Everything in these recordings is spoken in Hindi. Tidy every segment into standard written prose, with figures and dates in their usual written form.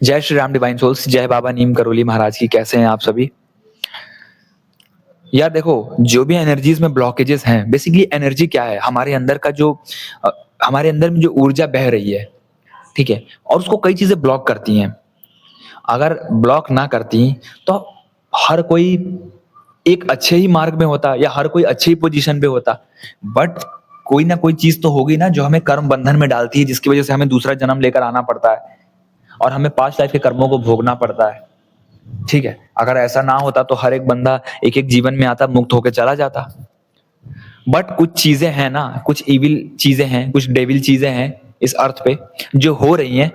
जय श्री राम डिवाइन सोल्स, जय बाबा नीम करोली महाराज की। कैसे हैं आप सभी? यार देखो, जो भी एनर्जीज में ब्लॉकेजेस हैं, बेसिकली एनर्जी क्या है? हमारे अंदर का जो हमारे अंदर में जो ऊर्जा बह रही है, ठीक है, और उसको कई चीजें ब्लॉक करती हैं। अगर ब्लॉक ना करती तो हर कोई एक अच्छे ही मार्ग में होता या हर कोई अच्छी ही पोजीशन पे होता। बट कोई ना कोई चीज तो होगी ना जो हमें कर्म बंधन में डालती है, जिसकी वजह से हमें दूसरा जन्म लेकर आना पड़ता है और हमें पास्ट लाइफ के कर्मों को भोगना पड़ता है। ठीक है, अगर ऐसा ना होता तो हर एक बंदा एक एक जीवन में आता, मुक्त होकर चला जाता। बट कुछ चीजें हैं ना, कुछ इविल चीजें हैं, कुछ डेविल चीजें हैं इस अर्थ पे जो हो रही हैं।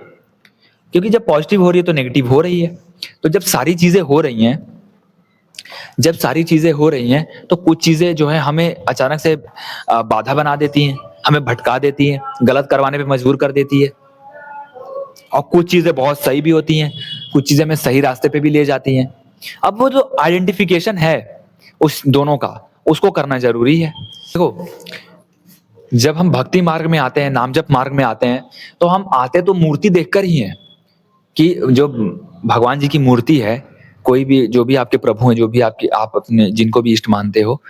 क्योंकि जब पॉजिटिव हो रही है तो नेगेटिव हो रही है। तो जब सारी चीजें हो रही हैं तो कुछ चीजें जो है हमें अचानक से बाधा बना देती हैं, हमें भटका देती हैं, गलत करवाने पे मजबूर कर देती है। और कुछ चीजें बहुत सही भी होती हैं, कुछ चीजें हमें सही रास्ते पे भी ले जाती हैं। अब वो जो आइडेंटिफिकेशन है उस दोनों का, उसको करना जरूरी है। देखो, जब हम भक्ति मार्ग में आते हैं, नाम जप मार्ग में आते हैं, तो हम आते तो मूर्ति देखकर ही हैं कि जो भगवान जी की मूर्ति है, कोई भी जो भी आपके प्रभु हैं, जो भी आपके आप अपने जिनको भी इष्ट मानते हो,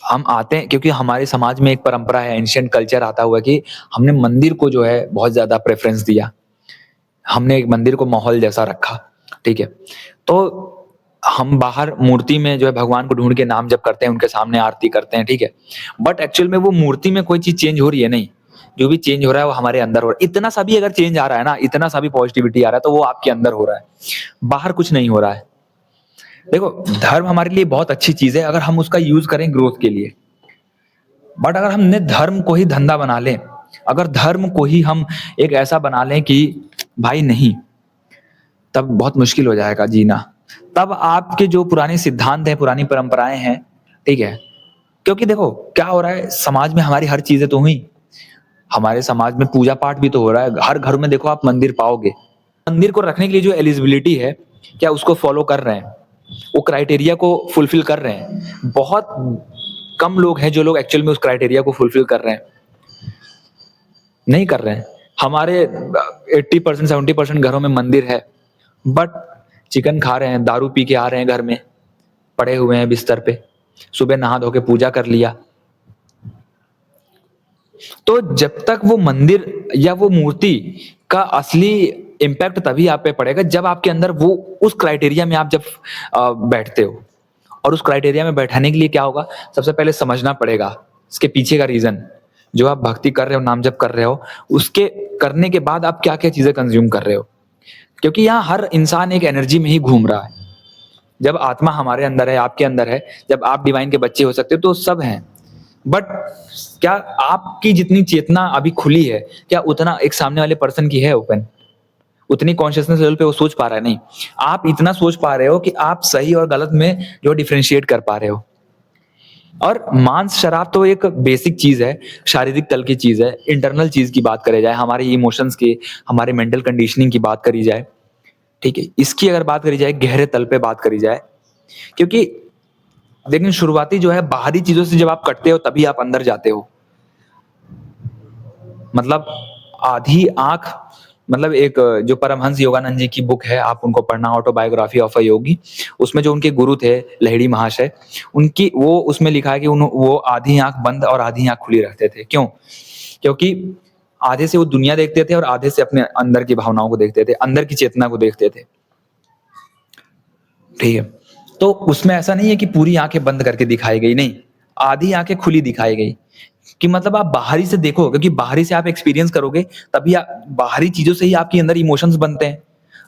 हम आते हैं क्योंकि हमारे समाज में एक परंपरा है, एंशिएंट कल्चर आता हुआ कि हमने मंदिर को जो है बहुत ज्यादा प्रेफरेंस दिया। हमने एक मंदिर को माहौल जैसा रखा। ठीक है, तो हम बाहर मूर्ति में जो है भगवान को ढूंढ के नाम जप करते हैं, उनके सामने आरती करते हैं। ठीक है, बट एक्चुअल में वो मूर्ति में कोई चीज चेंज हो रही है नहीं। जो भी चेंज हो रहा है वो हमारे अंदर हो रहा है। इतना सा भी अगर चेंज आ रहा है ना, इतना सा भी पॉजिटिविटी आ रहा है, तो वो आपके अंदर हो रहा है, बाहर कुछ नहीं हो रहा है। देखो, धर्म हमारे लिए बहुत अच्छी चीज है अगर हम उसका यूज करें ग्रोथ के लिए। बट अगर हमने धर्म को ही धंधा बना लें, अगर धर्म को ही हम एक ऐसा बना लें कि भाई नहीं, तब बहुत मुश्किल हो जाएगा जीना। तब आपके जो पुराने सिद्धांत हैं, पुरानी परंपराएं हैं, ठीक है, क्योंकि देखो क्या हो रहा है समाज में, हमारी हर चीजें तो हुई, हमारे समाज में पूजा पाठ भी तो हो रहा है। हर घर में देखो आप मंदिर पाओगे। मंदिर को रखने के लिए जो एलिजिबिलिटी है, क्या उसको फॉलो कर रहे हैं? वो क्राइटेरिया को फुलफिल कर रहे हैं? बहुत कम लोग हैं जो लोग एक्चुअल में उस क्राइटेरिया को फुलफिल कर रहे हैं, नहीं कर रहे हैं। हमारे 80% 70% घरों में मंदिर है, बट चिकन खा रहे हैं, दारू पी के आ रहे हैं, घर में पड़े हुए हैं बिस्तर पे, सुबह नहा धो के पूजा कर लिया। तो जब तक वो मंदिर या वो मूर्ति का असली इम्पैक्ट तभी आप पे पड़ेगा जब आपके अंदर वो उस क्राइटेरिया में आप जब बैठते हो। और उस क्राइटेरिया में बैठाने के लिए क्या होगा, सबसे पहले समझना पड़ेगा इसके पीछे का रीजन। जो आप भक्ति कर रहे हो, नाम जप कर रहे हो, उसके करने के बाद आप क्या क्या चीजें कंज्यूम कर रहे हो। क्योंकि यहाँ हर इंसान एक एनर्जी में ही घूम रहा है। जब आत्मा हमारे अंदर है, आपके अंदर है, जब आप डिवाइन के बच्चे हो सकते हो, तो सब हैं। बट क्या आपकी जितनी चेतना अभी खुली है, क्या उतना एक सामने वाले पर्सन की है ओपन? उतनी कॉन्शियसनेस लेवल पे वो सोच पा रहा है? नहीं। आप इतना सोच पा रहे हो कि आप सही और गलत में जो डिफरेंशिएट कर पा रहे हो। और मांस शराब तो एक बेसिक चीज है, शारीरिक तल की चीज है। इंटरनल चीज की बात करी जाए, हमारे इमोशंस की, हमारे मेंटल कंडीशनिंग की बात करी जाए, ठीक है, इसकी अगर बात करी जाए, गहरे तल पे बात करी जाए, क्योंकि लेकिन शुरुआती जो है बाहरी चीजों से जब आप कटते हो तभी आप अंदर जाते हो। मतलब आधी आंख, मतलब एक जो परमहंस योगानंद जी की बुक है, आप उनको पढ़ना, ऑटोबायोग्राफी ऑफ अ योगी। उसमें जो उनके गुरु थे लहिड़ी महाशय, उनकी वो उसमें लिखा है कि वो आधी आंख बंद और आधी आंख खुली रखते थे। क्यों? क्योंकि आधे से वो दुनिया देखते थे और आधे से अपने अंदर की भावनाओं को देखते थे, अंदर की चेतना को देखते थे। ठीक है, तो उसमें ऐसा नहीं है कि पूरी आंखें बंद करके दिखाई गई, नहीं, आधी आंखें खुली दिखाई गई। कि मतलब आप बाहरी से देखो, क्योंकि बाहरी से आप एक्सपीरियंस करोगे तभी बाहरी चीजों से ही आपके अंदर इमोशंस बनते हैं।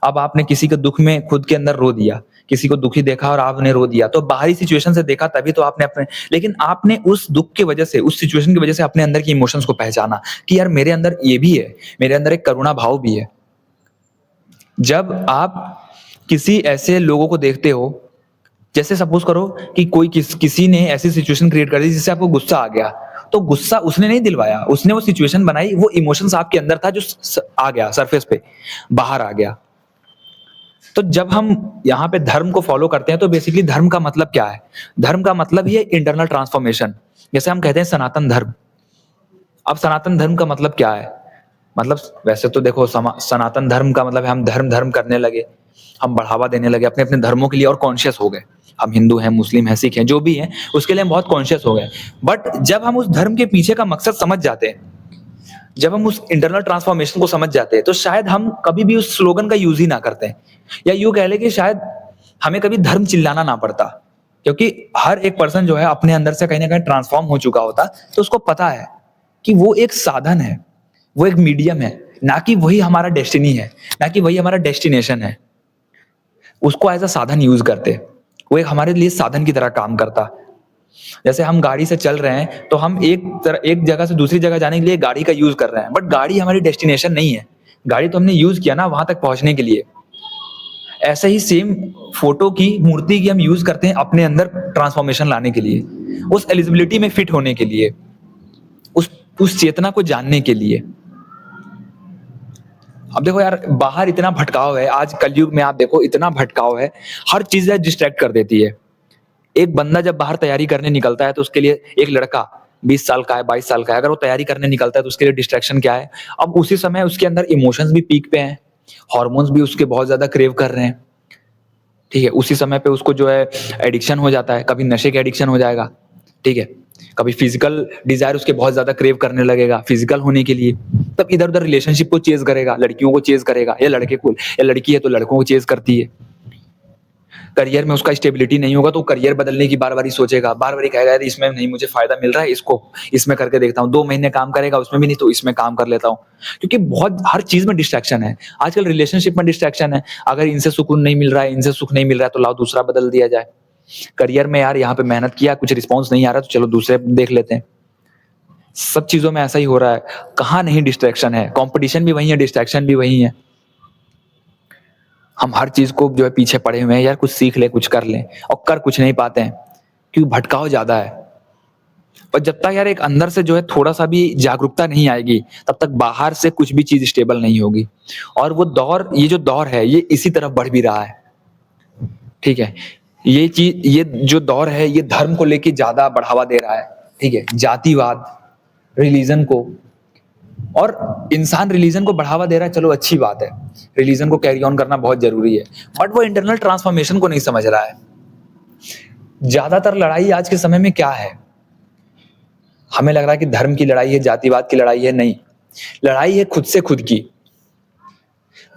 अब आपने किसी के दुख में खुद के अंदर रो दिया, किसी को दुखी देखा और आपने रो दिया, तो बाहरी सिचुएशन से देखा तभी तो आपने अपने, लेकिन आपने उस दुख की वजह से, उस सिचुएशन की वजह से अपने अंदर की इमोशंस को पहचाना कि यार मेरे अंदर ये भी है, मेरे अंदर एक करुणा भाव भी है। जब आप किसी ऐसे लोगों को देखते हो, जैसे सपोज करो कि कोई किसी ने ऐसी सिचुएशन क्रिएट कर दी जिससे आपको गुस्सा आ गया, तो गुस्सा उसने नहीं दिलवाया, उसने वो सिचुएशन बनाई, वो इमोशंस आपके अंदर था जो आ गया सरफेस पे, बाहर आ गया। तो जब हम यहाँ पे धर्म को फॉलो करते हैं तो बेसिकली धर्म का मतलब क्या है? धर्म का मतलब ही है इंटरनल ट्रांसफॉर्मेशन। जैसे हम कहते हैं सनातन धर्म। अब सनातन धर्म का मतलब क्या है? मतलब वैसे तो देखो सनातन धर्म का मतलब है हम धर्म धर्म करने लगे, हम बढ़ावा देने लगे अपने अपने धर्मों के लिए और कॉन्शियस हो गए। हम हिंदू हैं, मुस्लिम हैं, सिख हैं, जो भी हैं, उसके लिए हम बहुत कॉन्शियस हो गए। बट जब हम उस धर्म के पीछे का मकसद समझ जाते हैं, जब हम उस इंटरनल ट्रांसफॉर्मेशन को समझ जाते हैं, तो शायद हम कभी भी उस स्लोगन का यूज ही ना करते हैं, या यूं कह ले कि शायद हमें कभी धर्म चिल्लाना ना पड़ता, क्योंकि हर एक पर्सन जो है अपने अंदर से कहीं ना कहीं ट्रांसफॉर्म हो चुका होता, तो उसको पता है कि वो एक साधन है, वो एक मीडियम है, ना कि वही हमारा डेस्टिनी है, ना कि वही हमारा डेस्टिनेशन है। उसको एज अ साधन यूज करते, वो एक हमारे लिए साधन की तरह काम करता। जैसे हम गाड़ी से चल रहे हैं तो हम एक जगह से दूसरी जगह जाने के लिए गाड़ी का यूज कर रहे हैं, बट गाड़ी हमारी डेस्टिनेशन नहीं है। गाड़ी तो हमने यूज किया ना वहां तक पहुंचने के लिए। ऐसे ही सेम फोटो की, मूर्ति की हम यूज करते हैं अपने अंदर ट्रांसफॉर्मेशन लाने के लिए, उस एलिजिबिलिटी में फिट होने के लिए, उस चेतना को जानने के लिए। अब देखो यार, बाहर इतना भटकाव है आज कलयुग में, आप देखो इतना भटकाव है, हर चीज डिस्ट्रैक्ट कर देती है। एक बंदा जब बाहर तैयारी करने निकलता है तो उसके लिए, एक लड़का 20 साल का है, 22 साल का है, अगर वो तैयारी करने निकलता है तो उसके लिए डिस्ट्रैक्शन क्या है? अब उसी समय उसके अंदर इमोशंस भी पीक पे हैं, हॉर्मोन्स भी उसके बहुत ज्यादा क्रेव कर रहे हैं, ठीक है। उसी समय पे उसको जो है एडिक्शन हो जाता है, कभी नशे के एडिक्शन हो जाएगा, ठीक है, कभी फिजिकल डिजायर उसके बहुत ज्यादा क्रेव करने लगेगा फिजिकल होने के लिए, तब इधर उधर रिलेशनशिप को चेज करेगा, लड़कियों को चेज करेगा, या लड़के को, या लड़की है तो लड़कों को चेज करती है। करियर में उसका स्टेबिलिटी नहीं होगा तो करियर बदलने की बार बारी सोचेगा, बार बारी कहेगा यार इसमें नहीं मुझे फायदा मिल रहा है, इसको इसमें करके देखता हूँ, 2 महीने काम करेगा उसमें भी नहीं तो इसमें काम कर लेता हूँ। क्योंकि बहुत हर चीज में डिस्ट्रैक्शन है आजकल, रिलेशनशिप में डिस्ट्रैक्शन है, अगर इनसे सुकून नहीं मिल रहा है, इनसे सुख नहीं मिल रहा है तो लाओ दूसरा बदल दिया जाए। करियर में यार यहाँ पे मेहनत किया, कुछ रिस्पॉन्स नहीं आ रहा तो चलो दूसरे देख लेते हैं। सब चीजों में ऐसा ही हो रहा है, कहाँ नहीं डिस्ट्रैक्शन है, कंपटीशन भी वही है, डिस्ट्रैक्शन भी वही है। हम हर चीज को जो है पीछे पड़े हुए हैं, यार कुछ सीख ले, कुछ कर ले, और कर कुछ नहीं पाते हैं क्योंकि भटकाव ज्यादा है। और जब तक यार एक अंदर से जो है थोड़ा सा भी जागरूकता नहीं आएगी, तब तक बाहर से कुछ भी चीज स्टेबल नहीं होगी। और वो दौर, ये जो दौर है ये इसी तरफ बढ़ भी रहा है, ठीक है। ये चीज, ये जो दौर है ये धर्म को लेके ज्यादा बढ़ावा दे रहा है, ठीक है, जातिवाद, रिलीजन को। और इंसान रिलीजन को बढ़ावा दे रहा है, चलो अच्छी बात है, रिलीजन को कैरी ऑन करना बहुत जरूरी है, बट वो इंटरनल ट्रांसफॉर्मेशन को नहीं समझ रहा है। ज्यादातर लड़ाई आज के समय में क्या है, हमें लग रहा है कि धर्म की लड़ाई है, जातिवाद की लड़ाई है, नहीं, लड़ाई है खुद से खुद की।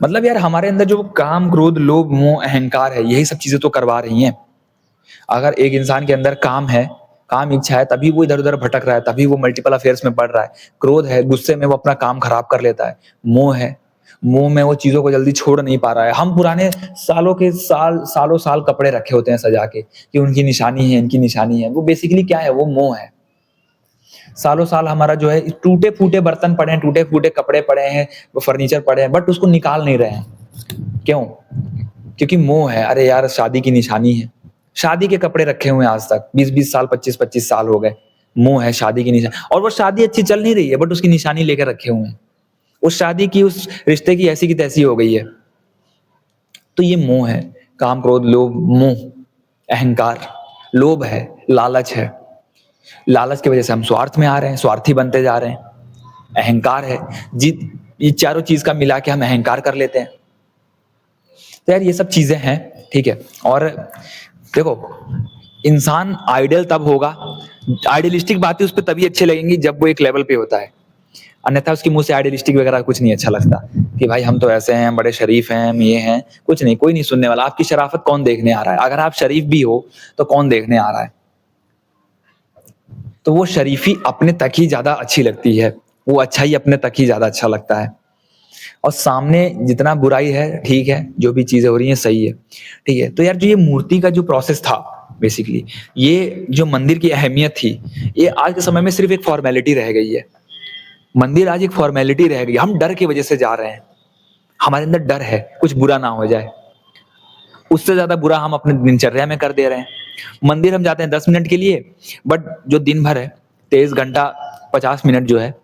मतलब यार हमारे अंदर जो काम, क्रोध, लोभ, मोह, अहंकार है, यही सब चीजें तो करवा रही हैं। अगर एक इंसान के अंदर काम है, काम इच्छा है, तभी वो इधर उधर भटक रहा है, तभी वो मल्टीपल अफेयर्स में पड़ रहा है। क्रोध है, गुस्से में वो अपना काम खराब कर लेता है। मोह है, मोह में वो चीजों को जल्दी छोड़ नहीं पा रहा है। हम पुराने सालों के सालों साल कपड़े रखे होते हैं सजा के कि उनकी निशानी है, इनकी निशानी है, वो बेसिकली क्या है, वो मोह है। सालों साल हमारा जो है टूटे फूटे बर्तन पड़े हैं, टूटे फूटे कपड़े पड़े हैं, वो फर्नीचर पड़े हैं, बट उसको निकाल नहीं रहे हैं। क्यों? क्योंकि मोह है। अरे यार शादी की निशानी है, शादी के कपड़े रखे हुए हैं आज तक, 20-20 साल, 25-25 साल हो गए। मोह है, शादी की निशानी, और वो शादी अच्छी चल नहीं रही है, बट उसकी निशानी लेकर रखे हुए हैं। उस शादी की, उस रिश्ते की ऐसी की तैसी हो गई है। तो ये मोह है, काम, क्रोध, लोभ, मोह, अहंकार। लोभ है, लालच है, लालच की वजह से हम स्वार्थ में आ रहे हैं, स्वार्थी बनते जा रहे हैं। अहंकार है, जीत, ये चारों चीज का मिला के हम अहंकार कर लेते हैं। तो यार ये सब चीजें हैं, ठीक है। और देखो, इंसान आइडियल तब होगा, आइडियलिस्टिक बातें उस पर तभी अच्छे लगेंगी जब वो एक लेवल पे होता है, अन्यथा उसके मुंह से आइडियलिस्टिक वगैरह कुछ नहीं अच्छा लगता कि भाई हम तो ऐसे हैं, बड़े शरीफ हैं, हम ये हैं, कुछ नहीं, कोई नहीं सुनने वाला। आपकी शराफत कौन देखने आ रहा है? अगर आप शरीफ भी हो तो कौन देखने आ रहा है? तो वो शरीफी अपने तक ही ज्यादा अच्छी लगती है, वो अच्छा ही अपने तक ही ज्यादा अच्छा लगता है। और सामने जितना बुराई है, ठीक है, जो भी चीजें हो रही हैं सही है, ठीक है। तो यार जो ये मूर्ति का जो प्रोसेस था, बेसिकली ये जो मंदिर की अहमियत थी, ये आज के समय में सिर्फ एक फॉर्मेलिटी रह गई है। मंदिर आज एक फॉर्मेलिटी रह गई, हम डर की वजह से जा रहे हैं, हमारे अंदर डर है कुछ बुरा ना हो जाए। उससे ज्यादा बुरा हम अपने दिनचर्या में कर दे रहे हैं। मंदिर हम जाते हैं 10 मिनट के लिए, बट जो दिन भर है 23 घंटा 50 मिनट जो है,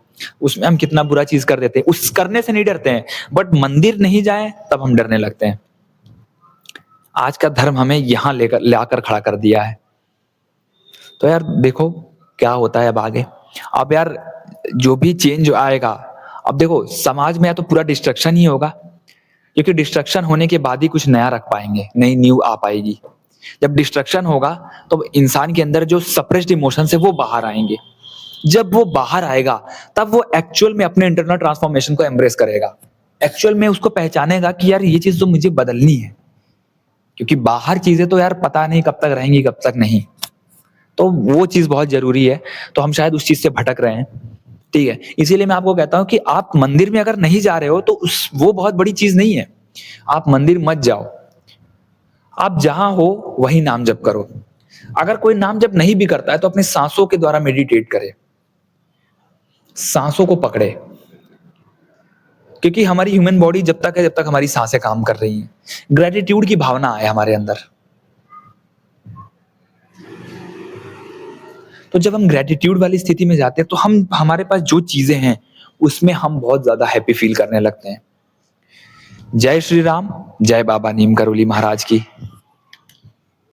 उसमें हम कितना बुरा चीज कर देते हैं। उस करने से नहीं डरते हैं, बट मंदिर नहीं जाए तब हम डरने लगते हैं। आज का धर्म हमें यहां लेकर लाकर खड़ा कर दिया है। तो यार देखो क्या होता है अब आगे। अब यार जो भी चेंज आएगा, अब देखो समाज में या तो पूरा डिस्ट्रक्शन ही होगा, क्योंकि डिस्ट्रक्शन होने के बाद ही कुछ नया रख पाएंगे, नई न्यू आ पाएगी। जब डिस्ट्रक्शन होगा तो इंसान के अंदर जो सप्रेस्ड इमोशंस है वो बाहर आएंगे। जब वो बाहर आएगा तब वो एक्चुअल में अपने इंटरनल ट्रांसफॉर्मेशन को एम्ब्रेस करेगा, एक्चुअल में उसको पहचानेगा कि यार ये चीज तो मुझे बदलनी है, क्योंकि बाहर चीजें तो यार पता नहीं कब तक रहेंगी कब तक नहीं। तो वो चीज बहुत जरूरी है, तो हम शायद उस चीज से भटक रहे हैं। ठीक है, इसीलिए मैं आपको कहता हूं कि आप मंदिर में अगर नहीं जा रहे हो तो वो बहुत बड़ी चीज नहीं है। आप मंदिर मत जाओ, आप जहां हो वही नाम जप करो। अगर कोई नाम जप नहीं भी करता है तो अपने सांसों के द्वारा मेडिटेट करे, सांसों को पकड़े, क्योंकि हमारी ह्यूमन बॉडी जब तक है जब तक हमारी सांसें काम कर रही हैं। ग्रेटिट्यूड की भावना आए हमारे अंदर। तो जब हम ग्रेटिट्यूड वाली स्थिति में जाते हैं तो हम हमारे पास जो चीजें हैं उसमें हम बहुत ज्यादा हैप्पी फील करने लगते हैं। जय श्री राम, जय बाबा नीम करोली महाराज की।